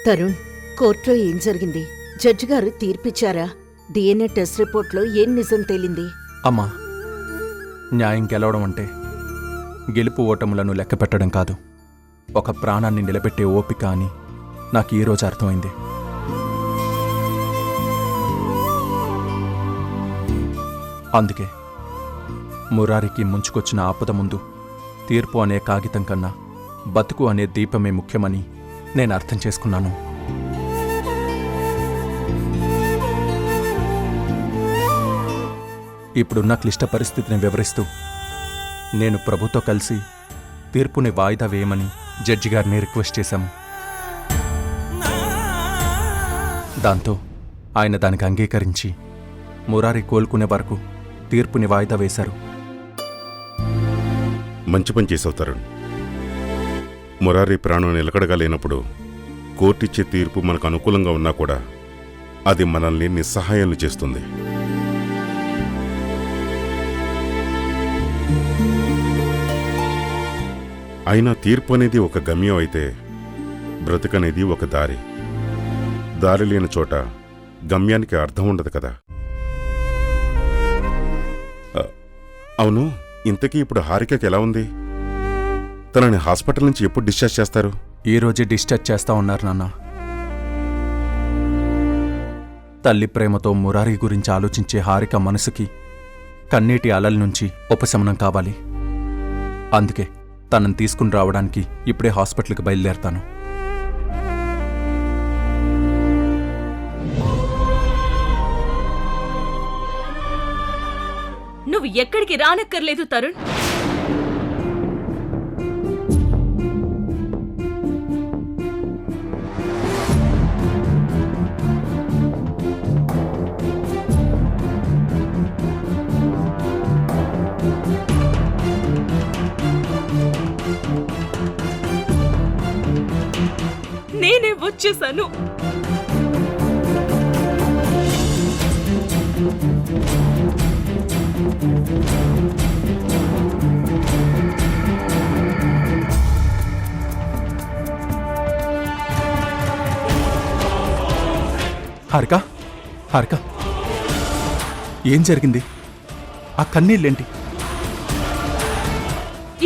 తరుణ్, కోర్టులో ఏం జరిగింది? జడ్జి గారు తీర్పిచ్చారా? డిఎన్ఏ టెస్ట్ రిపోర్ట్లో ఏం నిజం తేలింది? అమ్మా, న్యాయం గెలవడం అంటే గెలుపు ఓటములను లెక్క పెట్టడం కాదు, ఒక ప్రాణాన్ని నిలబెట్టే ఓపిక అని నాకు ఈరోజు అర్థమైంది. అందుకే మురారికి ముంచుకొచ్చిన ఆపద ముందు తీర్పు అనే కాగితం కన్నా బతుకు అనే దీపమే ముఖ్యమని నేను అర్థం చేసుకున్నాను. ఇప్పుడున్న క్లిష్ట పరిస్థితిని వివరిస్తూ నేను ప్రభుతో కలిసి తీర్పుని వాయిదా వేయమని జడ్జి గారిని రిక్వెస్ట్ చేశాము. దాంతో ఆయన దానికి అంగీకరించి మురారి కోలుకునే వరకు తీర్పుని వాయిదా వేశారు. మంచి పని చేసావు తరుణ్. మురారి ప్రాణం నిలకడగా లేనప్పుడు కోర్టిచ్చే తీర్పు మనకు అనుకూలంగా ఉన్నా కూడా అది మనల్ని నిస్సహాయాలు చేస్తుంది. అయినా తీర్పు అనేది ఒక గమ్యం అయితే బ్రతుకనేది ఒక దారి. దారి లేని చోట గమ్యానికి అర్థం ఉండదు కదా. అవును, ఇంతకీ ఇప్పుడు హారికకి ఎలా ఉంది? తనని హాస్పిటల్ నుంచి ఎప్పుడు డిశ్చార్జ్ చేస్తారు? ఈరోజే డిశ్చార్జ్ చేస్తా ఉన్నారు నాన్న. తల్లి ప్రేమతో మురారి గురించి ఆలోచించే హారిక మనసుకి కన్నీటి అలల నుంచి ఉపశమనం కావాలి. అందుకే తనని తీసుకుని రావడానికి ఇప్పుడే హాస్పిటల్కి బయలుదేరతాను. నువ్వు ఎక్కడికి రానక్కర్లేదు తరుణ్. నేనే వచ్చేసాను. హారిక, హారిక, ఏం జరిగింది? ఆ కన్నీళ్ళేంటి?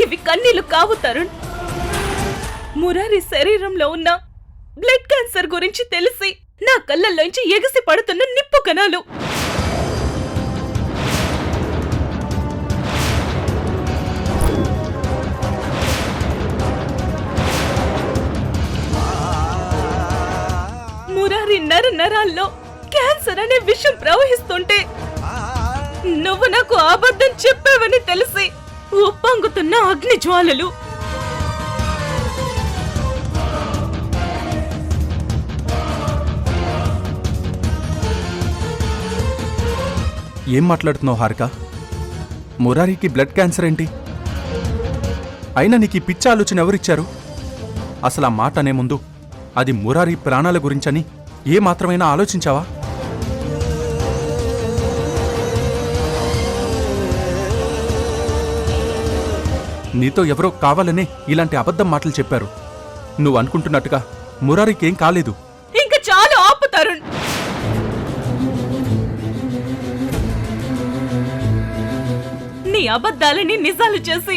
ఇవి కన్నీళ్లు కావు తరుణ్. మురారి శరీరంలో ఉన్న బ్లడ్ క్యాన్సర్ గురించి తెలిసి నా కళ్ళల్లోంచి ఎగసి పడుతున్న నిప్పు కణాలు. మురారి నరాల్లో క్యాన్సర్ అనే విషం ప్రవహిస్తుంటే నువ్వు నాకు అబద్ధం చెప్పావని తెలిసి ఉప్పొంగుతున్న అగ్ని జ్వాలలు. ఏం మాట్లాడుతున్నావు హారిక? మురారికి బ్లడ్ క్యాన్సర్ ఏంటి? అయినా నీకు ఈ పిచ్చి ఆలోచన ఎవరిచ్చారు? అసలు ఆ మాట అనే ముందు అది మురారి ప్రాణాల గురించని ఏ మాత్రమైనా ఆలోచించావా? నీతో ఎవరో కావాలనే ఇలాంటి అబద్ధం మాటలు చెప్పారు. నువ్వు అనుకుంటున్నట్టుగా మురారికేం కాలేదు. ఇంకా చాలు ఆపు తరుణ్. నీ అబద్ధాలని నిజాలు చేసి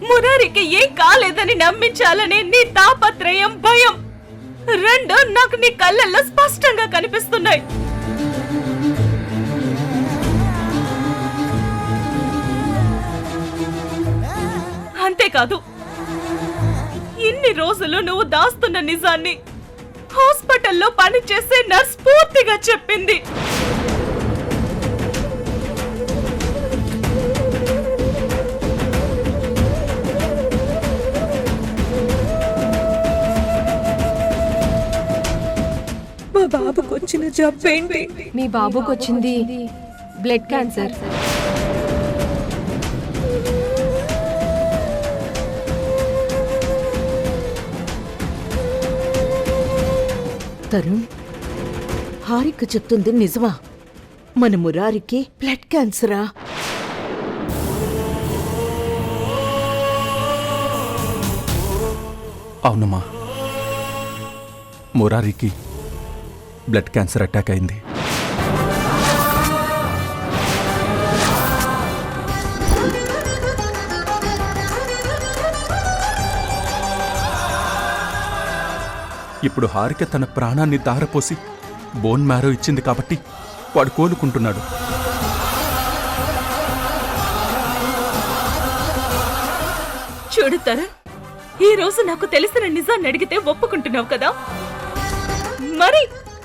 మురారికి ఏం కాలేదని నమ్మించాలనే నీ తాపత్రయం, భయం రెండు నాకు నీ కళ్ళల్లో స్పష్టంగా కనిపిస్తున్నాయి. అంతేకాదు, ఇన్ని రోజులు నువ్వు దాస్తున్న నిజాన్ని హాస్పిటల్లో పనిచేసే నర్స్ పూర్తిగా చెప్పింది. మా బాబుకొచ్చిన జబ్బేంటి? మీ బాబుకొచ్చింది బ్లడ్ క్యాన్సర్. తరుణ్, హారిక చెప్తుంది నిజమా? మన మురారికి బ్లడ్ క్యాన్సరా? అవునమ్మా, మురారికి బ్లడ్ క్యాన్సర్ అటాక్ అయింది. ఇప్పుడు హారిక తన ప్రాణాన్ని దారపోసి బోన్ మ్యారో ఇచ్చింది కాబట్టి వాడు కోలుకుంటున్నాడు. చూడు తరుణ్, ఈ రోజు నాకు తెలిసిన నిజాన్ని అడిగితే ఒప్పుకుంటున్నావు కదా? మరి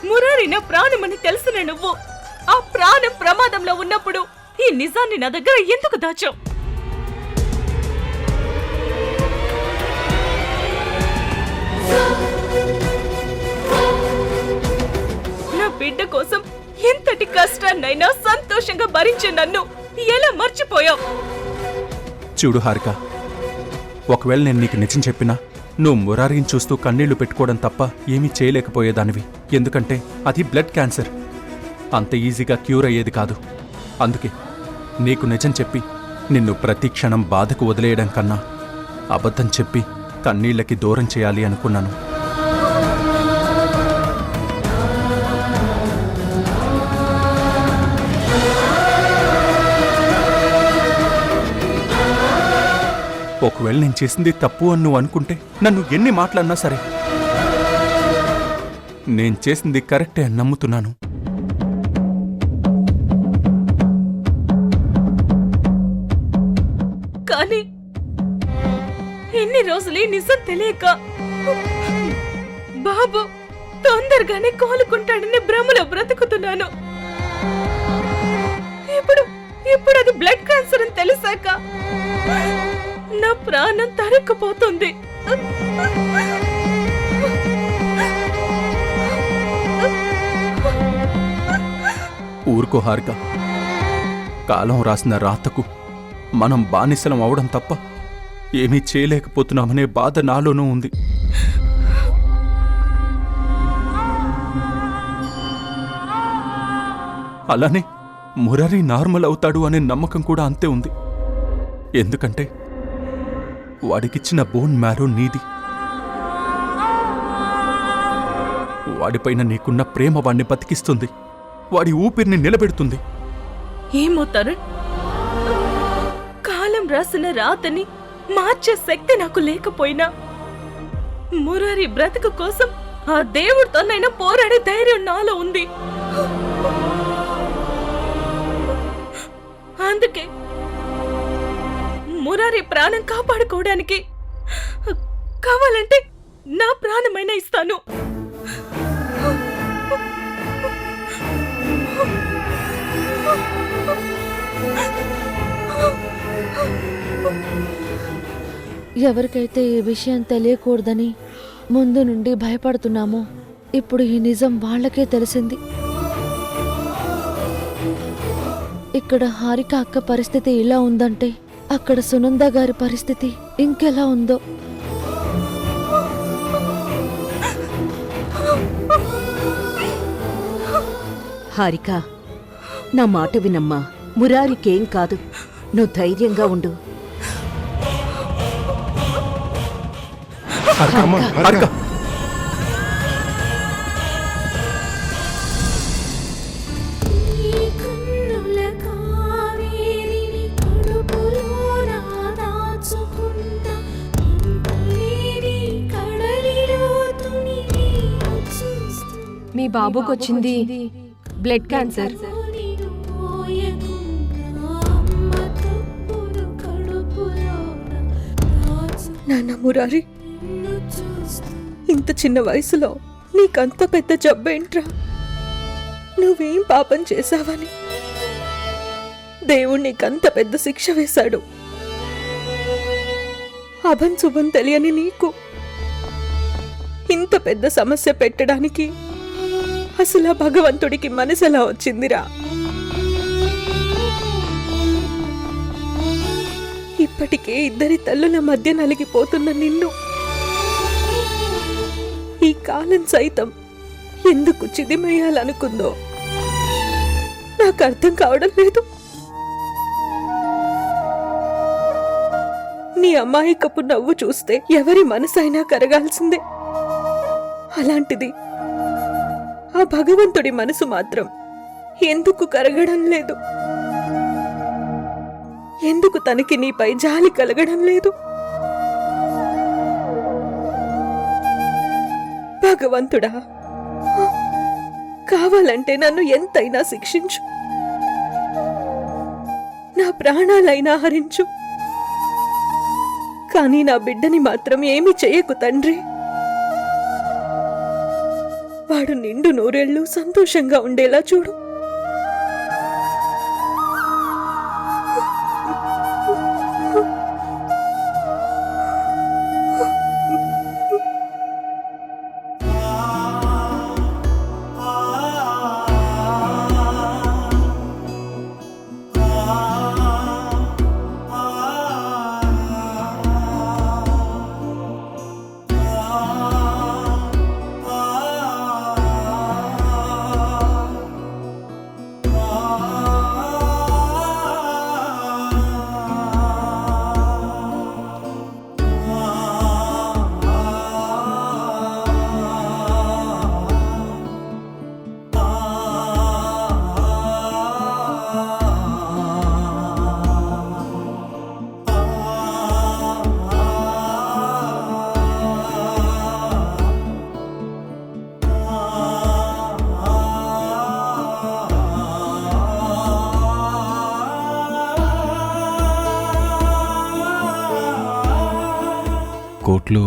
మురారి నా ప్రాణమని తెలిసిన నువ్వు ఆ ప్రాణం ప్రమాదంలో ఉన్నప్పుడు ఈ నిజాన్ని నా దగ్గర ఎందుకు దాచావు? నా బిడ్డ కోసం ఎంతటి కష్టాన్నైనా సంతోషంగా భరించే నన్ను ఎలా మర్చిపోయావు? చూడు హారిక, ఒకవేళ నేను నీకు నిజం చెప్పినా నువ్వు మురారిని చూస్తూ కన్నీళ్లు పెట్టుకోవడం తప్ప ఏమీ చేయలేకపోయేదానివి. ఎందుకంటే అది బ్లడ్ క్యాన్సర్, అంత ఈజీగా క్యూర్ అయ్యేది కాదు. అందుకే నీకు నిజం చెప్పి నిన్ను ప్రతి క్షణం బాధకు వదిలేయడం కన్నా అబద్ధం చెప్పి కన్నీళ్లకి దూరం చేయాలి అనుకున్నాను. ఒకవేళ నేను చేసింది తప్పు అని నువ్వు అనుకుంటే నన్ను ఎన్ని మాటలన్నా సరే, నేను చేసింది కరెక్టే అని నమ్ముతున్నాను. కానీ ఎన్ని రోజులు ఈ నిజం తెలియక బాబు తొందరగానే కోలుకుంటాడని భ్రమలో బ్రతుకుతున్నాను. ఇప్పుడు అది బ్లడ్ క్యాన్సర్ అని తెలిసాక నా ప్రాణం తరక్కుపోతుంది. ఊరుకో హారిక, కాలం రాసిన రాతకు మనం బానిసలం అవడం తప్ప ఏమీ చేయలేకపోతున్నామనే బాధ నాలోనూ ఉంది. అలానే మురారి నార్మల్ అవుతాడు అనే నమ్మకం కూడా అంతే ఉంది. ఎందుకంటే వాడికిచ్చిన బోన్ మ్యారో నీది. వాడిపైన నీకున్న ప్రేమ వాణ్ణి బతికిస్తుంది, వాడి ఊపిరిని నిలబెడుతుంది. ఏమో తరుణ్, కాలం రాసిన రాతని మార్చే శక్తి నాకు లేకపోయినా మురారి బ్రతుకు కోసం ఆ దేవుడితోనైనా పోరాడే ధైర్యం నాలో ఉంది. అందుకే మురారి ప్రాణం కాపాడుకోవడానికి కావాలంటే నా ప్రాణమైనా ఇస్తాను. ఎవరికైతే ఈ విషయం తెలియకూడదని ముందు నుండి భయపడుతున్నామో ఇప్పుడు ఈ నిజం వాళ్ళకే తెలిసింది. ఇక్కడ హారిక అక్క పరిస్థితి ఇలా ఉందంటే అక్కడ సునంద గారి పరిస్థితి ఇంకెలా ఉందో. హారిక, నా మాట వినమ్మా. మురారికేం కాదు, నువ్వు ధైర్యంగా ఉండు. హారిక, మీ బాబుకి వచ్చింది బ్లడ్ క్యాన్సర్. నాన్న మురారి, ఇంత చిన్న వయసులో నీకంత పెద్ద జబ్బేంట్రా? నువ్వేం పాపం చేశావని దేవుడు నీకంత పెద్ద శిక్ష వేశాడు. అభం శుభం తెలియని నీకు ఇంత పెద్ద సమస్య పెట్టడానికి అసలు ఆ భగవంతుడికి మనసెలా వచ్చిందిరా? ఇప్పటికే ఇద్దరి తల్లుల మధ్య నలిగిపోతున్న నిన్ను ఈ కాలం సైతం ఎందుకు చిదిమేయాలనుకుందో నాకు అర్థం కావడం లేదు. నీ అమాయకపు నవ్వు చూస్తే ఎవరి మనసైనా కరగాల్సిందే. అలాంటిది ఆ భగవంతుడి మనసు మాత్రం ఎందుకు కరగడం లేదు? ఎందుకు తనకి నీపై జాలి కలగడం లేదు? భగవంతుడా, కావాలంటే నన్ను ఎంతైనా శిక్షించు, నా ప్రాణాలైనా హరించు, కానీ నా బిడ్డని మాత్రం ఏమీ చేయకు తండ్రి. వాడు నిండు నూరేళ్లు సంతోషంగా ఉండేలా చూడు. కోర్టులో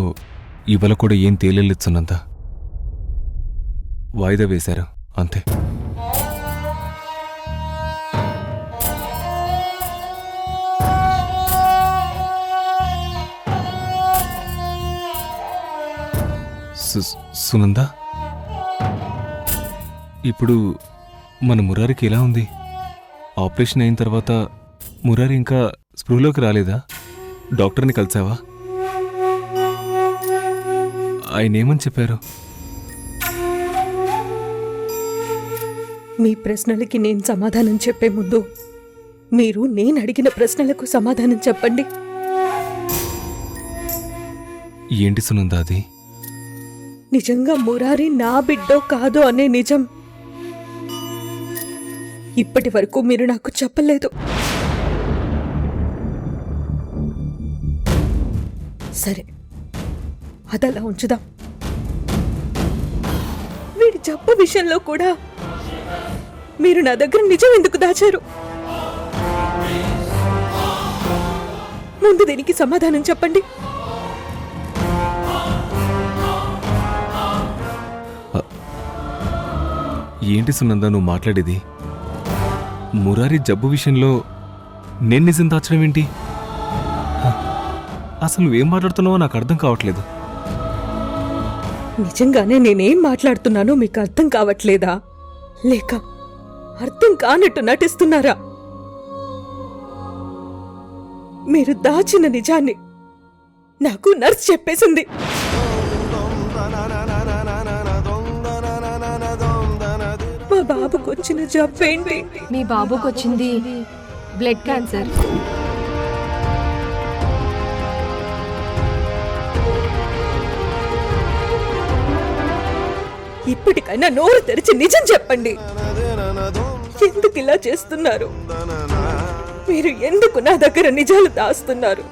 ఇవాళ కూడా ఏం తేలిచ్చున్నంత వాయిదా వేశారు అంతే. సునంద, ఇప్పుడు మన మురారికి ఎలా ఉంది? ఆపరేషన్ అయిన తర్వాత మురారి ఇంకా స్పృహలోకి రాలేదా? డాక్టర్ని కలిసావా? ఆయన ఏమని చెప్పారు? మీ ప్రశ్నలకి నేను సమాధానం చెప్పే ముందు మీరు నేను అడిగిన ప్రశ్నలకు సమాధానం చెప్పండి. ఏంటి సునంద అది? నిజంగా మురారి నా బిడ్డో కాదో అనే నిజం ఇప్పటి వరకు మీరు నాకు చెప్పలేదు. సరే, అదలా ఉంచుదాం. వీడి జబ్బు విషయంలో కూడా మీరు నా దగ్గర నిజం ఎందుకు దాచారు? ముందు దీనికి సమాధానం చెప్పండి. ఏంటి సునంద నువ్వు మాట్లాడేది? మురారి జబ్బు విషయంలో నేను నిజం దాచడం ఏంటి? అసలు నువ్వేం మాట్లాడుతున్నావో నాకు అర్థం కావట్లేదు. నిజంగానే నేనేం మాట్లాడుతున్నానో మీకు అర్థం కావట్లేదా, లేక అర్థం కానట్టు నటిస్తున్నారా? మీరు దాచిన నిజాన్ని నాకు నర్స్ చెప్పేసింది. మా బాబుకు వచ్చిన జబ్బేంటి? మీ బాబుకు వచ్చింది బ్లడ్ క్యాన్సర్. ఇప్పటికైనా నోరు తెరిచి నిజం చెప్పండి. ఎందుకు ఇలా చేస్తున్నారు? మీరు ఎందుకు నా దగ్గర నిజాలు దాస్తున్నారు?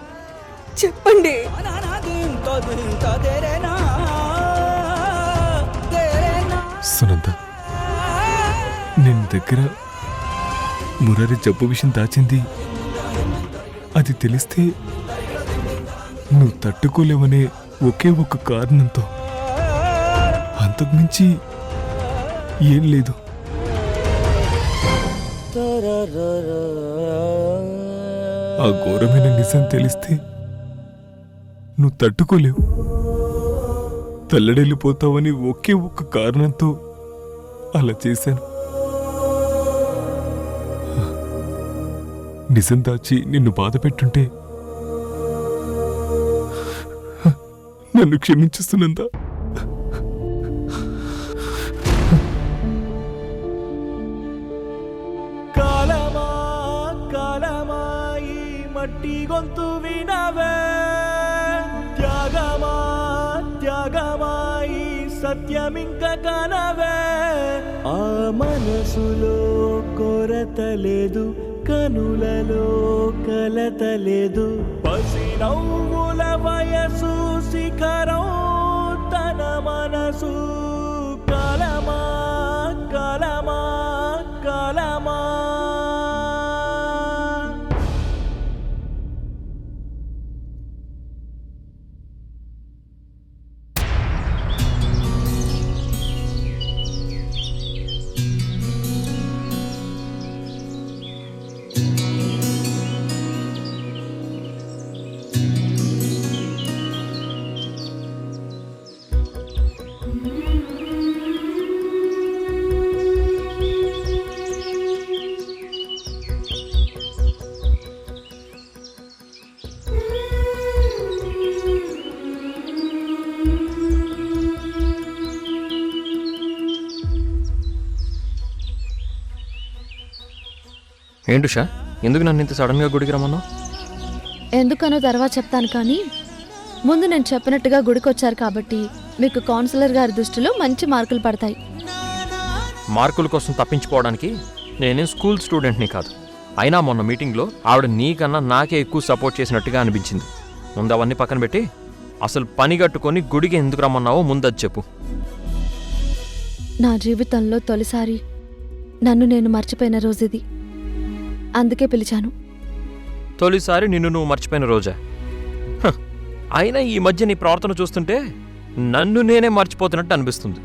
చెప్పండి. సునంద, నేను దగ్గర మురారి జబ్బు విషయం దాచింది అది తెలిస్తే నువ్వు తట్టుకోలేవనే ఒకే ఒక్క కారణంతో, అంతకుమించి ఏం లేదు. ఆ ఘోరమైన నిజం తెలిస్తే నువ్వు తట్టుకోలేవు, తల్లడెళ్ళిపోతావని ఒకే ఒక్క కారణంతో అలా చేశాను. నిజం దాచి నిన్ను బాధ పెట్టుంటే నన్ను క్షమించేస్తున్నందా? కాలమా కాలమా ఈ మట్టి గొంతు వినవే, త్యాగమా త్యాగమా ఈ సత్యమింక కనవే. ఆ మనసులో కొరత లేదు, కనులలో కలత లేదు. పసి నవ్వుల వయసు శిఖరం తన మనసు కలమా కలమా కలమా. ఏంటుషా, ఎందుకు నన్ను ఇంత సడన్గా గుడికి రమ్మన్నావు? ఎందుకనో తర్వాత చెప్తాను, కానీ ముందు నేను చెప్పినట్టుగా గుడికొచ్చారు కాబట్టి మీకు కౌన్సిలర్ గారి దృష్టిలో మంచి మార్కులు పడతాయి. మార్కుల కోసం తప్పించుకోవడానికి నేనేం స్కూల్ స్టూడెంట్ని కాదు. అయినా మొన్న మీటింగ్లో ఆవిడ నీకన్నా నాకే ఎక్కువ సపోర్ట్ చేసినట్టుగా అనిపించింది. ముందు అవన్నీ పక్కన పెట్టి అసలు పని కట్టుకొని గుడికి ఎందుకు రమ్మన్నావో ముందది చెప్పు. నా జీవితంలో తొలిసారి నన్ను నేను మర్చిపోయిన రోజు ఇది, అందుకే పిలిచాను. తొలిసారి నిన్ను నువ్వు మర్చిపోయిన రోజా? హ, అయినా ఈ మధ్య నీ ప్రవర్తన చూస్తుంటే నన్ను నేనే మర్చిపోతున్నట్టు అనిపిస్తుంది.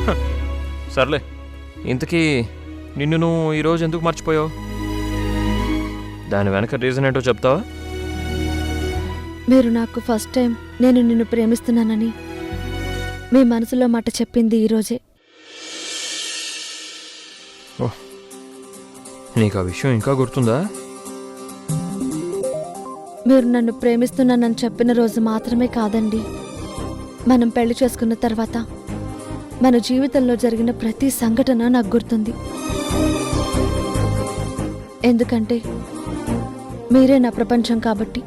హ, సర్లే, ఇంతకీ నిన్ను నువ్వు ఈరోజు ఎందుకు మర్చిపోయావు? దాని వెనక రీజన్ ఏంటో చెప్తావా? మీరు నాకు ఫస్ట్ టైం నేను నిన్ను ప్రేమిస్తున్నానని మీ మనసులో మాట చెప్పింది ఈరోజే. నీకు ఆ విషయం ఇంకా గుర్తుందా? మీరు నన్ను ప్రేమిస్తున్నానని చెప్పిన రోజు మాత్రమే కాదండి, మనం పెళ్లి చేసుకున్న తర్వాత మన జీవితంలో జరిగిన ప్రతి సంఘటన నాకు గుర్తుంది. ఎందుకంటే మీరే నా ప్రపంచం కాబట్టి.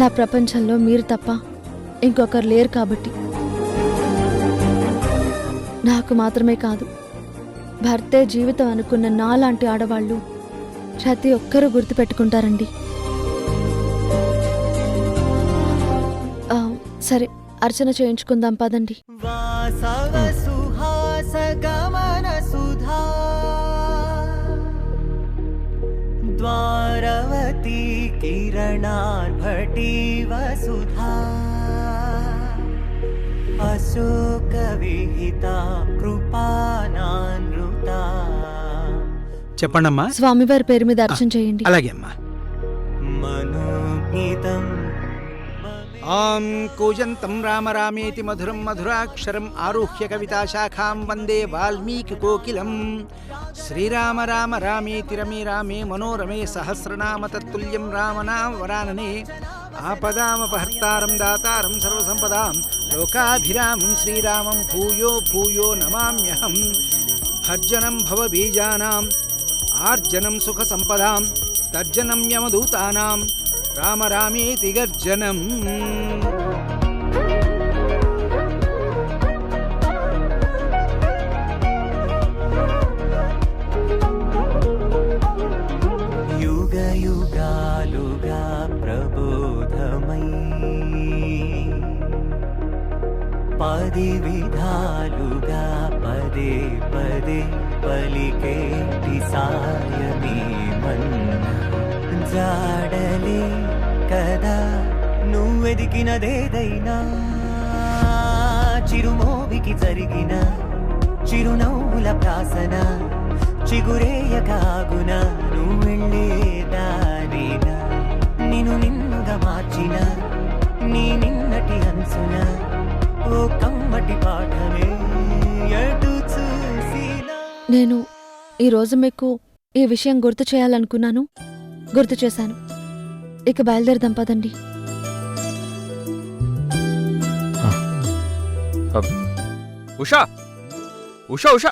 నా ప్రపంచంలో మీరు తప్ప ఇంకొకరు లేరు కాబట్టి. నాకు మాత్రమే కాదు, భర్తే జీవితం అనుకున్న నాలాంటి ఆడవాళ్ళు ప్రతి ఒక్కరూ గుర్తుపెట్టుకుంటారండి. సరే, అర్చన చేయించుకుందాం పదండి. వాసవ సుహాస గమన సుధా ద్వారవతి కిరణార్భటి వసుధా అశోక విహిత కృపానానృత. చెప్పండమ్మా. స్వామివారి పేరు మీద అర్చన చేయండి. అలాగే అమ్మా. మనోగీతం ఓం కూజంతం రామ రామేతి మధురం మధురాక్షరం ఆరుహ్య కవితా శాఖాం వందే వాల్మీకి కోకిలం. శ్రీరామ రామ రామేతి రమే రామే మనోరమే సహస్రనామ తత్తుల్యం రామనామ వరాననే. ఆపదామపహర్తారం దాతారం సర్వసంపదాం లోకాభిరామం శ్రీరామం భూయో భూయో నమామ్యహం. భర్జనం భవబీజానాం ఆర్జనం సుఖ సంపదాం తర్జనం యమదూతానాం రామ రామేతి గర్జనం. యుగ యుగాలుగా ప్రబోధమై పది విధాలుగా పదే పదే పలికేటి సాయమే మన్నా జాడలే కదా నువ్వెదికినదేదైనా. చిరుమోవికి జరిగిన చిరునవ్వుల ప్రాసన చిగురేయగాగున నువ్వెళ్ళేదానేనా. నిన్ను నిన్నుగా మార్చిన నీ నిన్నటి అంచున ఓ కమ్మటి పాఠమే ఎటు చూసినా. నేను ఈరోజు మీకు ఈ విషయం గుర్తు చేయాలనుకున్నాను, గుర్తు చేశాను. ఇక బయలుదేరదాం పదండి. ఉషా ఉషా ఉషా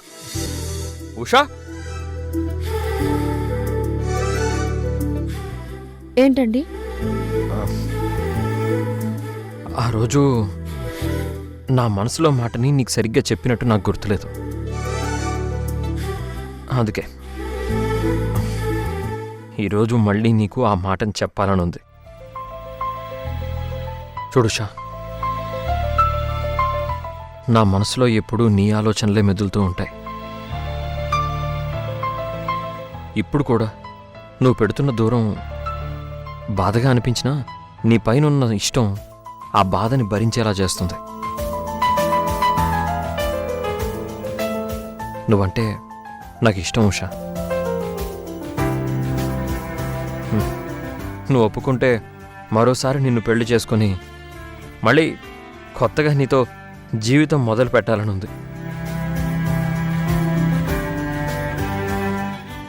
ఉషా, ఏంటండి? ఆ రోజు నా మనసులో మాటని నీకు సరిగ్గా చెప్పినట్టు నాకు గుర్తులేదు. అందుకే ఈరోజు మళ్ళీ నీకు ఆ మాటని చెప్పాలని ఉంది. చూడు షా, నా మనసులో ఎప్పుడూ నీ ఆలోచనలే మెదులుతూ ఉంటాయి. ఇప్పుడు కూడా నువ్వు పెడుతున్న దూరం బాధగా అనిపించినా నీ పైనున్న ఇష్టం ఆ బాధని భరించేలా చేస్తుంది. నువ్వంటే నాకు ఇష్టం ఉషా. నువ్వు ఒప్పుకుంటే మరోసారి నిన్ను పెళ్లి చేసుకొని మళ్ళీ కొత్తగా నీతో జీవితం మొదలు పెట్టాలని ఉంది.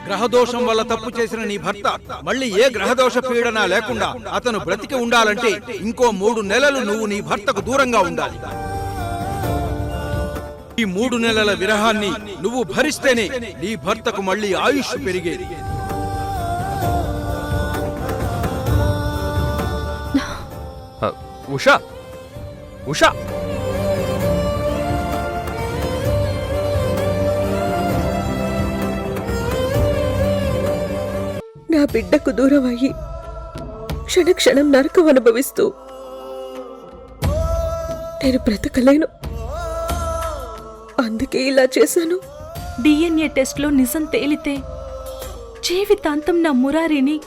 గ్రహదోషం వల్ల తప్పు చేసిన నీ భర్త మళ్ళీ ఏ గ్రహదోష పీడన లేకుండా అతను బ్రతికి ఉండాలంటే ఇంకో 3 నెలలు నువ్వు నీ భర్తకు దూరంగా ఉండాలి. ఈ 3 నెలల విరహాన్ని నువ్వు భరిస్తేనే నీ భర్తకు మళ్ళీ ఆయుష్ పెరిగేది. ఉషా, ఉషా, నా బిడ్డకు దూరం అయ్యి క్షణక్షణం నరకం అనుభవిస్తూ నేను బ్రతకలేను. అందుకే ఇలా చేశాను. డిఎన్ఏ టెస్ట్లో నిజం తేలితే జీవితాంతం నా మురారిని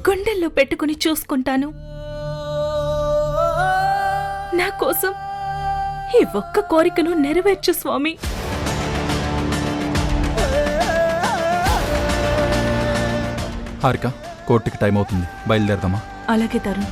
గుండెల్లో పెట్టుకుని చూసుకుంటాను. నా కోసం ఈ ఒక్క కోరికను నెరవేర్చు స్వామి. హారిక, కోర్టుకి టైం అవుతుంది, బయలుదేరదామా? అలాగే తరుణ్.